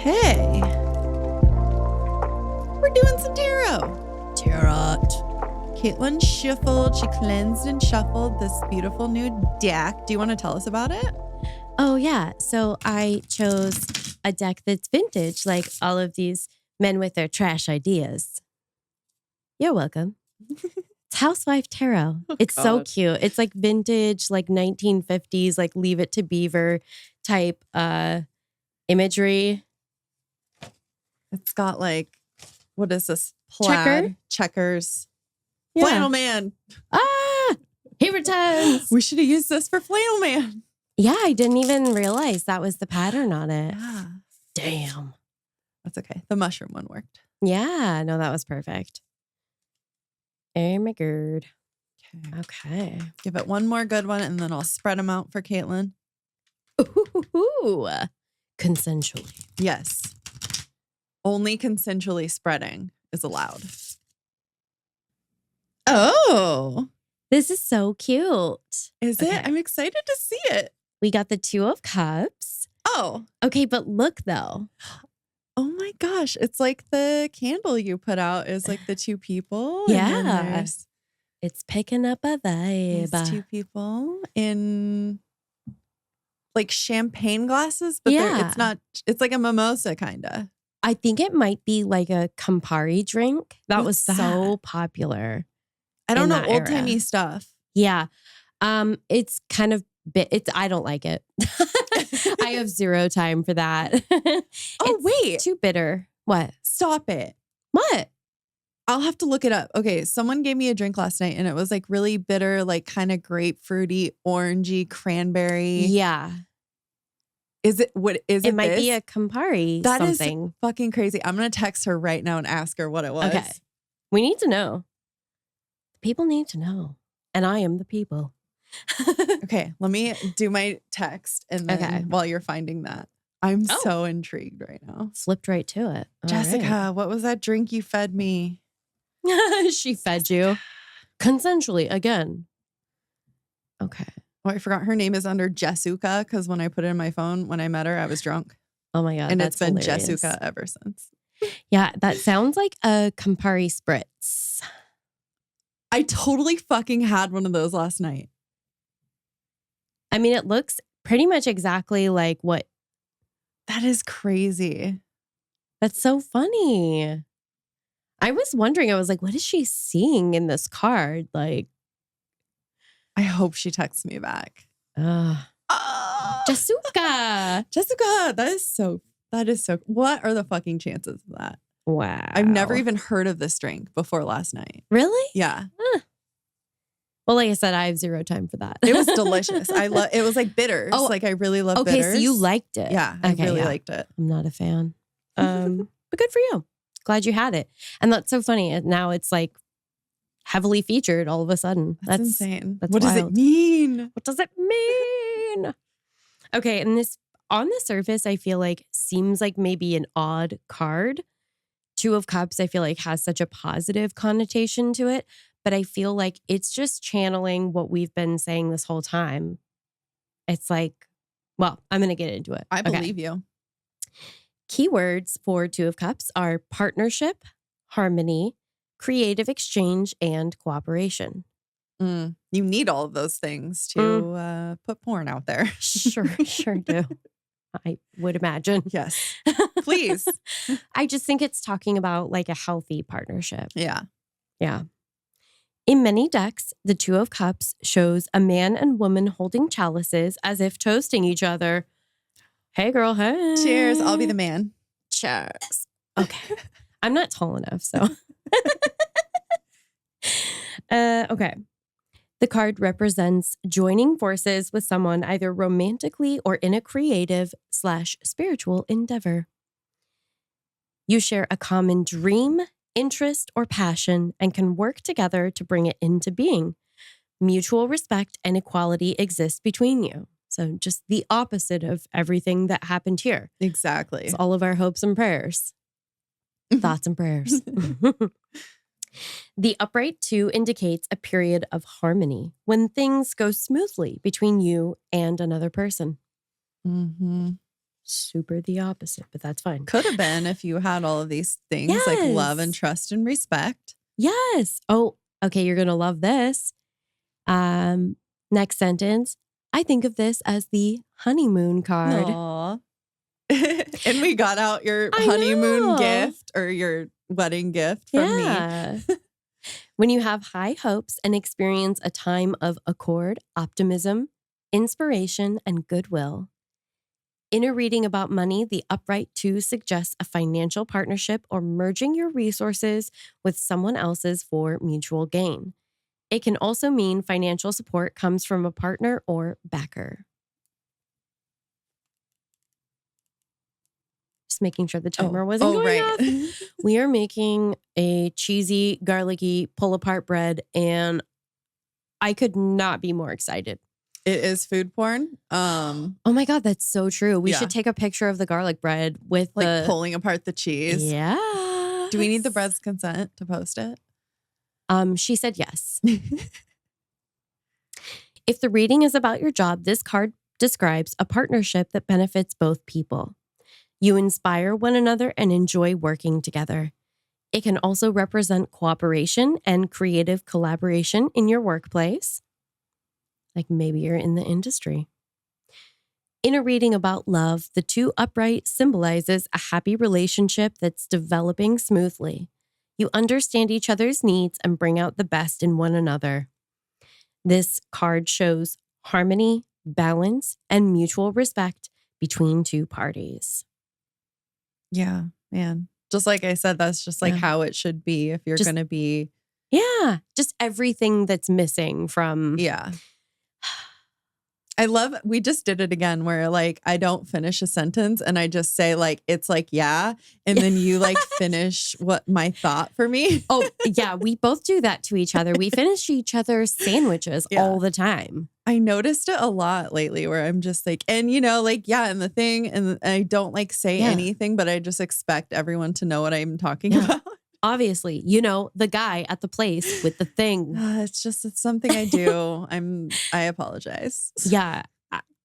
Okay. We're doing some tarot. Caitlin shuffled. She cleansed and shuffled this beautiful new deck. Do you want to tell us about it? Oh, yeah. So I chose a deck that's vintage, like all of these men with their trash ideas. You're welcome. It's Housewife Tarot. It's so cute. It's like vintage, like 1950s, like Leave It to Beaver type imagery. It's got like, what is this? Plaid, checkers. Yeah. Flannel Man. Ah, he returns. We should have used this for Flannel Man. Yeah, I didn't even realize that was the pattern on it. Yeah. Damn. That's okay. The mushroom one worked. Yeah, no, that was perfect. Oh my god. Okay. Give it one more good one and then I'll spread them out for Caitlin. Ooh. Consensually. Yes. Only consensually spreading is allowed. Oh. This is so cute. Is it? I'm excited to see it. We got the Two of Cups. Oh. Okay, but look though. Oh my gosh. It's like the candle you put out is like the two people. Yeah. It's picking up a vibe. These two people in like champagne glasses, but it's like a mimosa kind of. I think it might be like a Campari drink. That was so popular. I don't know, old timey stuff. Yeah. It's kind of I don't like it. I have zero time for that. Wait. Too bitter. What? Stop it. What? I'll have to look it up. Okay, someone gave me a drink last night and it was like really bitter, like kind of grapefruity, orangey, cranberry. Yeah. Is it it might be a Campari something. Is fucking crazy. I'm going to text her right now and ask her what it was. Okay. We need to know. People need to know. And I am the people. Okay, let me do my text and then while you're finding that. I'm so intrigued right now. Flipped right to it. Jessica, what was that drink you fed me? She fed you. Consensually again. Okay. Oh, I forgot her name is under Jessica because when I put it in my phone, when I met her, I was drunk. Oh my God. And that's it's been hilarious. Jessica ever since. Yeah, that sounds like a Campari spritz. I totally fucking had one of those last night. I mean, it looks pretty much exactly like what. That is crazy. That's so funny. I was wondering, I was like, what is she seeing in this card? Like, I hope she texts me back. Jessica. Jessica, that is so, what are the fucking chances of that? Wow. I've never even heard of this drink before last night. Really? Yeah. Well, like I said, I have zero time for that. It was delicious. It was like bitters. Oh, like I really love bitters. Okay, so you liked it. Yeah, I really liked it. I'm not a fan. But good for you. Glad you had it. And that's so funny. And now it's like heavily featured all of a sudden. That's insane. That's what wild. Does it mean? What does it mean? Okay, and this on the surface, I feel like seems like maybe an odd card. Two of Cups, I feel like has such a positive connotation to it. But I feel like it's just channeling what we've been saying this whole time. It's like, well, I'm going to get into it. I believe you. Keywords for Two of Cups are partnership, harmony, creative exchange, and cooperation. You need all of those things to put porn out there. Sure do. I would imagine. Yes. Please. I just think it's talking about like a healthy partnership. Yeah. Yeah. In many decks, the Two of Cups shows a man and woman holding chalices as if toasting each other. Hey, girl, hey. Cheers. I'll be the man. Cheers. Okay. I'm not tall enough, so. Okay. The card represents joining forces with someone either romantically or in a creative/spiritual endeavor. You share a common dream, interest, or passion and can work together to bring it into being. Mutual respect and equality exist between you. So just the opposite of everything that happened here. Exactly. It's all of our hopes and prayers. Thoughts and prayers. The upright 2 indicates a period of harmony when things go smoothly between you and another person. Mm-hmm. super the opposite, but that's fine. Could have been if you had all of these things like love and trust and respect. Yes. Oh, okay. You're going to love this. Next sentence. I think of this as the honeymoon card. Aww. And we got out your I honeymoon know. gift or your wedding gift from me. When you have high hopes and experience a time of accord, optimism, inspiration, and goodwill. In a reading about money, the upright 2 suggests a financial partnership or merging your resources with someone else's for mutual gain. It can also mean financial support comes from a partner or backer. Just making sure the timer wasn't going off. We are making a cheesy, garlicky pull-apart bread, and I could not be more excited. It is food porn. Oh my God, that's so true. We should take a picture of the garlic bread with like pulling apart the cheese. Yeah. Do we need the bread's consent to post it? She said yes. If the reading is about your job, this card describes a partnership that benefits both people. You inspire one another and enjoy working together. It can also represent cooperation and creative collaboration in your workplace. Like maybe you're in the industry. In a reading about love, the 2 upright symbolizes a happy relationship that's developing smoothly. You understand each other's needs and bring out the best in one another. This card shows harmony, balance, and mutual respect between 2 parties. Yeah, man. Just like I said, that's just like how it should be if you're going to be. Yeah, just everything that's missing from. Yeah. I love, we just did it again where like I don't finish a sentence and I just say like, it's like, yeah. And then you like finish what my thought for me. Oh, yeah. We both do that to each other. We finish each other's sandwiches all the time. I noticed it a lot lately where I'm just like, and you know, like, yeah, and the thing, and I don't like say anything, but I just expect everyone to know what I'm talking about. Obviously, you know, the guy at the place with the thing. It's something I do. I apologize. Yeah.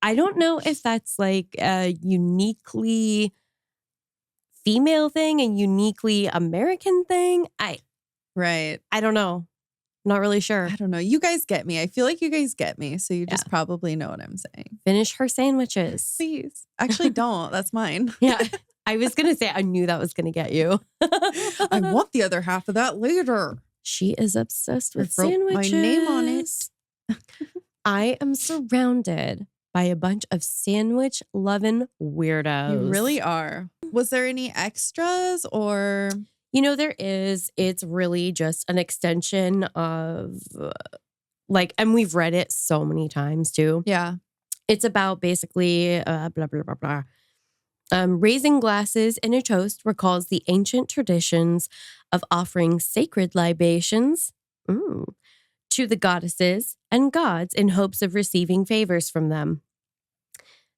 I don't know if that's like a uniquely female thing, a uniquely American thing. I don't know. Not really sure. I don't know. You guys get me. I feel like you guys get me. So you just probably know what I'm saying. Finish her sandwiches. Please. Actually, don't. That's mine. Yeah. I was going to say, I knew that was going to get you. I want the other half of that later. She is obsessed with sandwiches. My name on it. I am surrounded by a bunch of sandwich loving weirdos. You really are. Was there any extras or? You know, there is. It's really just an extension of like, and we've read it so many times too. Yeah. It's about basically blah, blah, blah, blah. Raising glasses in a toast recalls the ancient traditions of offering sacred libations to the goddesses and gods in hopes of receiving favors from them.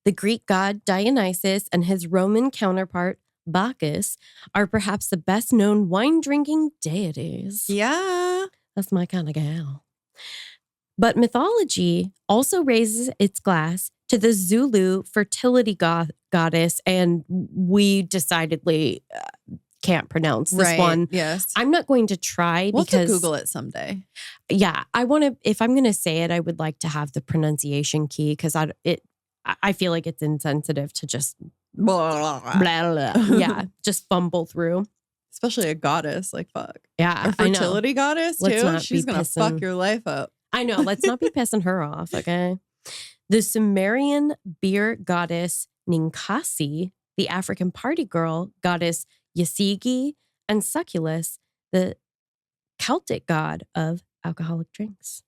The Greek god Dionysus and his Roman counterpart Bacchus are perhaps the best known wine-drinking deities. Yeah. That's my kind of gal. But mythology also raises its glass to the Zulu fertility goddess, and we decidedly can't pronounce this one. Yes. I'm not going to try We'll because have to Google it someday. Yeah, I want to. If I'm going to say it, I would like to have the pronunciation key because I feel like it's insensitive to just blah, blah, blah. Yeah, just fumble through. Especially a goddess, like fuck. Yeah, a fertility goddess too. She's gonna fuck your life up. I know. Let's not be pissing her off, okay? The Sumerian beer goddess Ninkasi, the African party girl goddess Yasigi, and Succulus, the Celtic god of alcoholic drinks.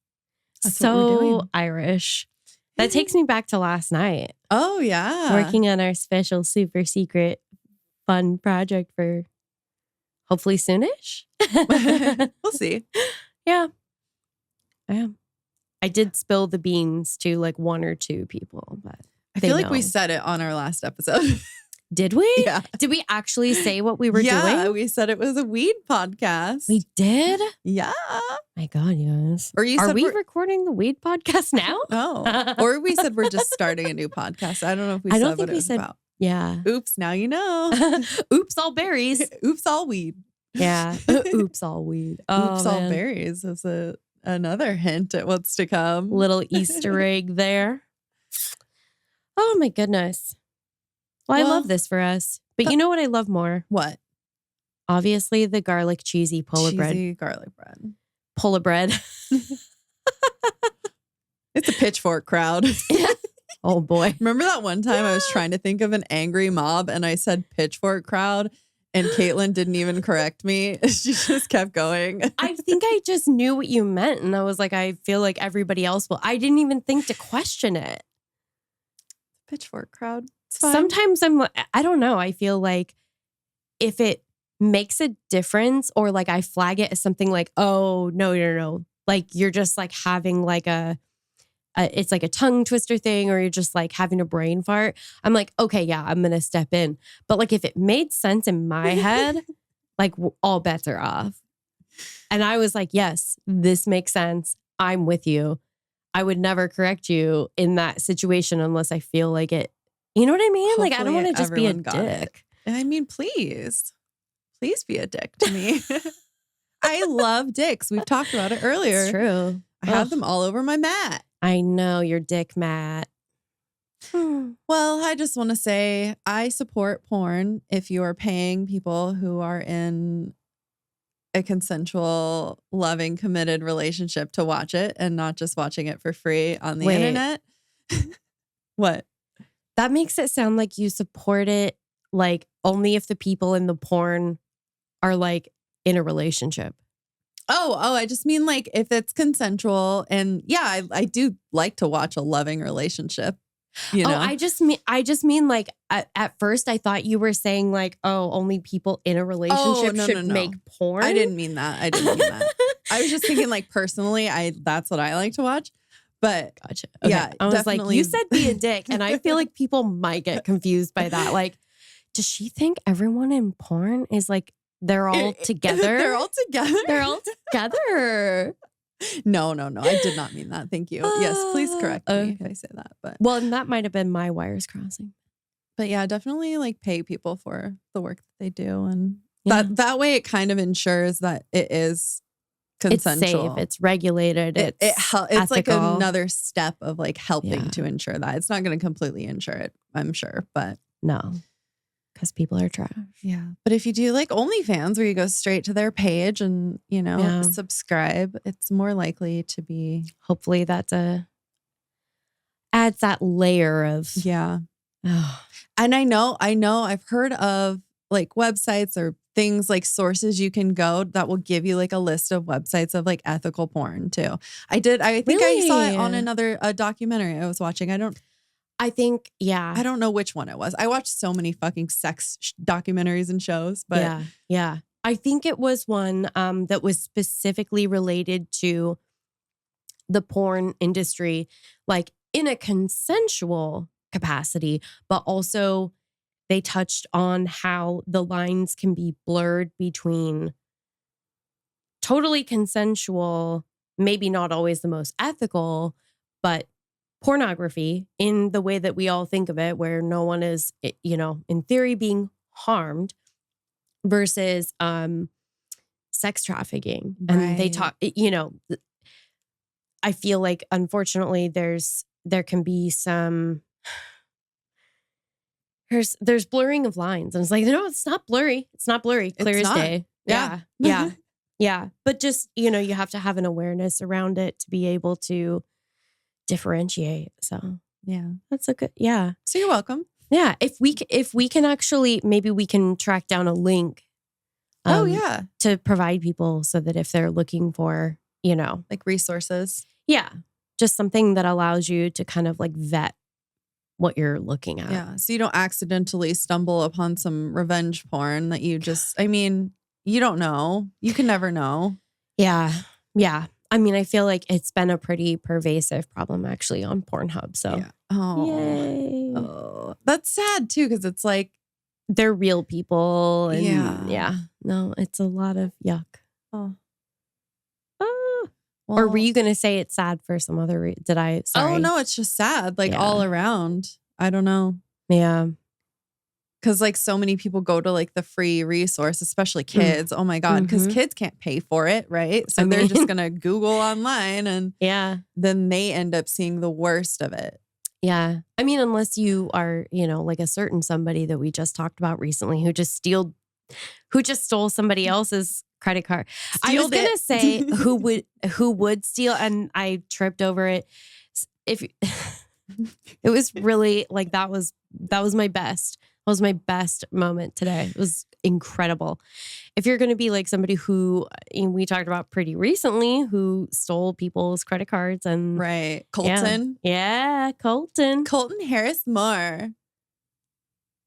That's what we're doing. Irish. That takes me back to last night. Oh, yeah. Working on our special super secret fun project for hopefully soonish. We'll see. Yeah. I did spill the beans to like 1 or 2 people, but I feel like we said it on our last episode. Did we? Yeah. Did we actually say what we were doing? Yeah, we said it was a weed podcast. We did? Yeah. My God, yes. Or Are we recording the weed podcast now? No. Or we said we're just starting a new podcast. I don't know if we said what it was about. Yeah. Oops, now you know. Oops, all berries. Oops, all weed. Yeah. Oops, all weed. Oh, Oops, all man. berries is another hint at what's to come. Little Easter egg there. Oh, my goodness. Well, I love this for us. But you know what I love more? What? Obviously, the garlic cheesy pull bread. Cheesy garlic bread. Pull bread. It's a pitchfork crowd. Oh, boy. Remember that one time I was trying to think of an angry mob and I said pitchfork crowd and Caitlin didn't even correct me. She just kept going. I think I just knew what you meant. And I was like, I feel like everybody else will. I didn't even think to question it. Pitchfork crowd. It's fine. Sometimes I don't know. I feel like if it makes a difference or like I flag it as something like, oh, no. Like you're just like having like it's like a tongue twister thing or you're just like having a brain fart. I'm like, okay, yeah, I'm going to step in. But like if it made sense in my head, like all bets are off. And I was like, yes, this makes sense. I'm with you. I would never correct you in that situation unless I feel like it. You know what I mean? Hopefully like, I don't want to just be a dick. I mean, please be a dick to me. I love dicks. We've talked about it earlier. It's true. I have them all over my mat. I know your dick, Matt. Well, I just want to say I support porn if you are paying people who are in a consensual, loving, committed relationship to watch it and not just watching it for free on the internet. What? That makes it sound like you support it like only if the people in the porn are like in a relationship. Oh, I just mean like if it's consensual and yeah, I do like to watch a loving relationship. You know? Oh, I just mean like at first I thought you were saying like, oh, only people in a relationship should make porn. I didn't mean that. I was just thinking like personally, that's what I like to watch. But gotcha. Okay. Yeah, I was definitely. like, you said be a dick. And I feel like people might get confused by that. Like, does she think everyone in porn is like, they're all together? They're all together? They're all together. No. I did not mean that. Thank you. Yes, please correct me if I say that. But well, and that might have been my wires crossing. But yeah, definitely like pay people for the work that they do. And that way it kind of ensures that it is consensual. It's safe. It's regulated. It's like another step of like helping to ensure that. It's not going to completely ensure it, I'm sure. But no. Because people are trash. Yeah. But if you do like OnlyFans where you go straight to their page and, subscribe, it's more likely to be. Hopefully that's adds that layer of. Yeah. And I know I've heard of like websites or things like sources you can go that will give you like a list of websites of like ethical porn too. I think I saw it on a documentary I was watching. I don't know which one it was. I watched so many fucking sex documentaries and shows, but yeah. I think it was one that was specifically related to the porn industry, like in a consensual capacity, but also they touched on how the lines can be blurred between totally consensual, maybe not always the most ethical, but pornography in the way that we all think of it, where no one is, in theory being harmed versus sex trafficking. Right. And they talk, I feel like unfortunately there can be some, there's blurring of lines. And it's like, no, it's not blurry. It's not blurry. Clear as day. Yeah. Yeah. But just, you have to have an awareness around it to be able to differentiate. So yeah, that's a good, yeah. So you're welcome. Yeah. If we can actually, maybe we can track down a link. To provide people so that if they're looking for, like resources. Yeah. Just something that allows you to kind of like vet what you're looking at. Yeah. So you don't accidentally stumble upon some revenge porn that you just, you don't know. You can never know. Yeah. Yeah. I mean, I feel like it's been a pretty pervasive problem actually on Pornhub. So, yay. Oh, that's sad too, because it's like they're real people. And no, it's a lot of yuck. Oh. Well, or were you going to say it's sad for some other reason? Sorry. Oh, no, it's just sad, like all around. I don't know. Yeah. Because like so many people go to like the free resource, especially kids. Oh my God. Because kids can't pay for it, right? So they're just going to Google online and then they end up seeing the worst of it. Yeah. I mean, unless you are, like a certain somebody that we just talked about recently who just stole somebody else's credit card. I was going to say who would steal, and I tripped over it. If it was really like, that was my best. That was my best moment today. It was incredible. If you're going to be like somebody who we talked about pretty recently, who stole people's credit cards and right. Colton. Yeah, Colton Harris Moore.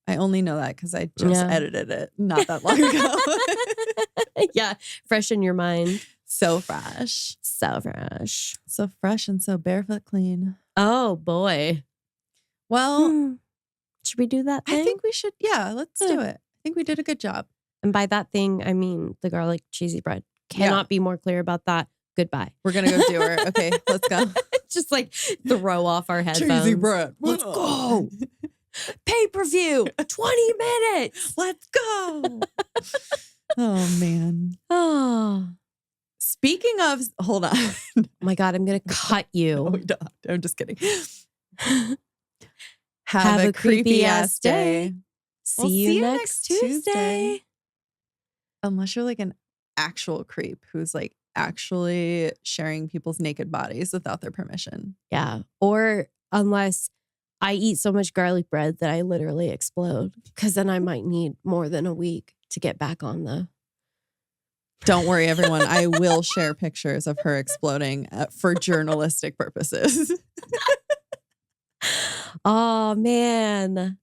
I only know that because I just edited it not that long ago. Yeah. Fresh in your mind. So fresh. So fresh. So fresh and so barefoot clean. Oh boy. Well, should we do that thing? I think we should. Yeah, let's do it. I think we did a good job. And by that thing, I mean the garlic cheesy bread. Cannot be more clear about that. Goodbye. We're going to go do her. Okay, let's go. Just like throw off our headphones. Cheesy bread. Let's go. Pay-per-view. 20 minutes. Let's go. Oh, man. Oh. Speaking of, hold on. Oh my God, I'm going to cut you. No, don't. I'm just kidding. Have a creepy ass day. See you next Tuesday. Unless you're like an actual creep who's like actually sharing people's naked bodies without their permission. Yeah. Or unless I eat so much garlic bread that I literally explode, because then I might need more than a week to get back on the. Don't worry, everyone. I will share pictures of her exploding for journalistic purposes. Oh, man.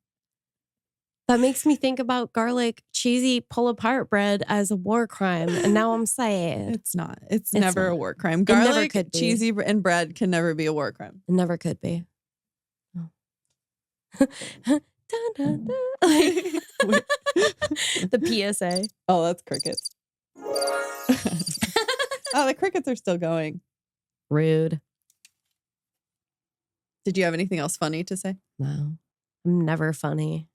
That makes me think about garlic cheesy pull-apart bread as a war crime. And now I'm sad. It's not. It's never a war crime. Garlic, cheesy, and bread can never be a war crime. It never could be. Oh. Dun, dun, dun. The PSA. Oh, that's crickets. Oh, the crickets are still going. Rude. Did you have anything else funny to say? No. I'm never funny.